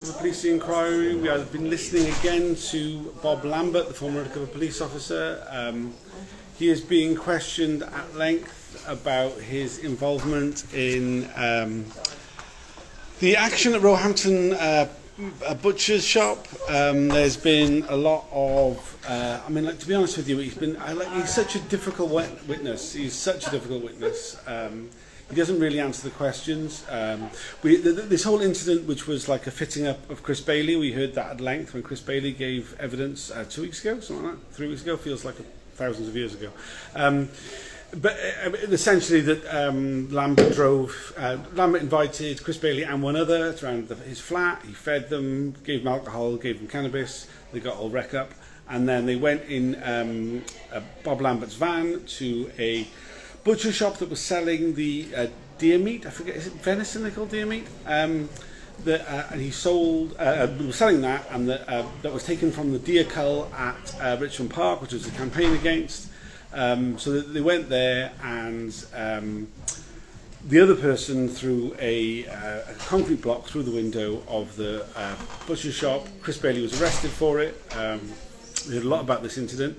The Policing Inquiry. We have been listening again to Bob Lambert, the former undercover police officer. He is being questioned at length about his involvement in the action at Roehampton a butcher's shop. There's been a lot of, to be honest with you, he's such a difficult witness. He's such a difficult witness. He doesn't really answer the questions. This whole incident, which was like a fitting up of Chris Bailey, we heard that at length when Chris Bailey gave evidence 2 weeks ago, something like that, 3 weeks ago, feels like thousands of years ago. But essentially that Lambert invited Chris Bailey and one other around his flat. He fed them, gave them alcohol, gave them cannabis. They got all wrecked up. And then they went in Bob Lambert's van to a butcher shop that was selling the deer meat. I forget, is it venison they call deer meat? And he sold, was selling that, and that was taken from the deer cull at Richmond Park, which was a campaign against. So they went there, and the other person threw a concrete block through the window of the butcher shop. Chris Bailey was arrested for it. We heard a lot about this incident.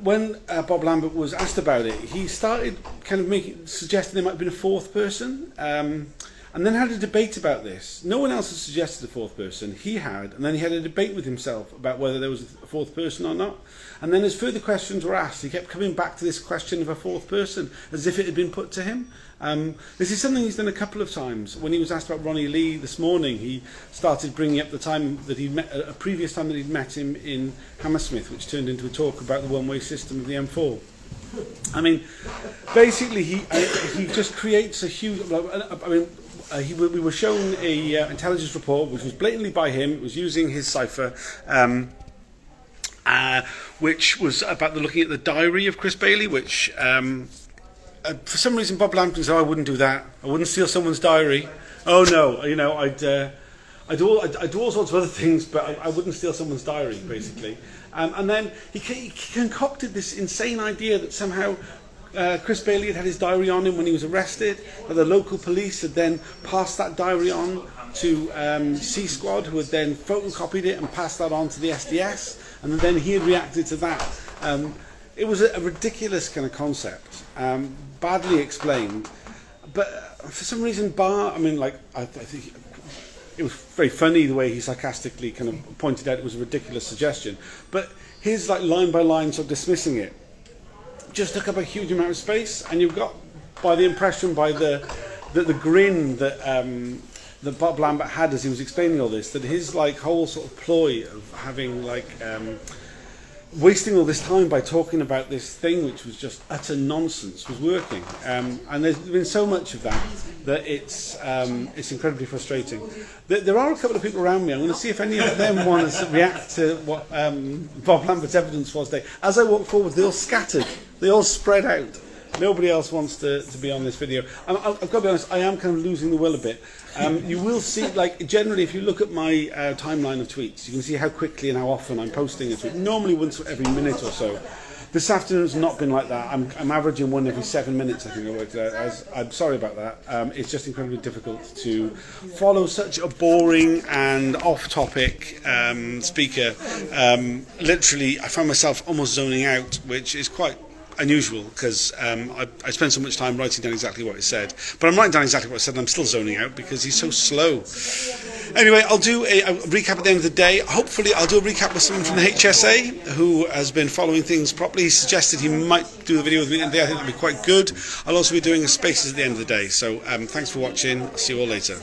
When Bob Lambert was asked about it, he started kind of suggesting there might have been a fourth person, and then had a debate about this. No one else had suggested a fourth person. He had, and then he had a debate with himself about whether there was a fourth person or not. And then as further questions were asked, he kept coming back to this question of a fourth person, as if it had been put to him. This is something he's done a couple of times. When he was asked about Ronnie Lee this morning, he started bringing up the time that he'd met, a previous time that he'd met him in Hammersmith, which turned into a talk about the one-way system of the M4. I mean, basically, he just creates a huge. We were shown a intelligence report, which was blatantly by him. It was using his cipher. Which was about looking at the diary of Chris Bailey, which for some reason Bob Lambert said, "Oh, I wouldn't do that. I wouldn't steal someone's diary. Oh no, I'd do all sorts of other things, but I wouldn't steal someone's diary, basically." And then he concocted this insane idea that somehow Chris Bailey had his diary on him when he was arrested, that the local police had then passed that diary on to C Squad, who had then photocopied it and passed that on to the SDS, and then he had reacted to that. It was a ridiculous kind of concept, badly explained, but for some reason I think it was very funny the way he sarcastically kind of pointed out it was a ridiculous suggestion, but his line by line sort of dismissing it just took up a huge amount of space, and you've got by the impression, by the grin that Bob Lambert had as he was explaining all this, that his whole sort of ploy of having wasting all this time by talking about this thing which was just utter nonsense was working, and there's been so much of that it's incredibly frustrating. There are a couple of people around me. I'm going to see if any of them want to react to what Bob Lambert's evidence was today. As I walk forward, they all scattered, they all spread out. Nobody else wants to be on this video. I've got to be honest, I am kind of losing the will a bit. You will see, generally, if you look at my timeline of tweets, you can see how quickly and how often I'm posting a tweet. Normally once every minute or so. This afternoon has not been like that. I'm averaging one every 7 minutes, I think I worked out. I'm sorry about that. It's just incredibly difficult to follow such a boring and off-topic speaker. Literally, I found myself almost zoning out, which is quite unusual, because I spent so much time writing down exactly what he said, but I'm writing down exactly what I said and I'm still zoning out because he's so slow. Anyway, I'll do a recap at the end of the day. Hopefully I'll do a recap with someone from the HSA who has been following things properly. He suggested he might do a video with me at the end of the day. I think that'd be quite good. I'll also be doing a Spaces at the end of the day. So thanks for watching. I'll see you all later.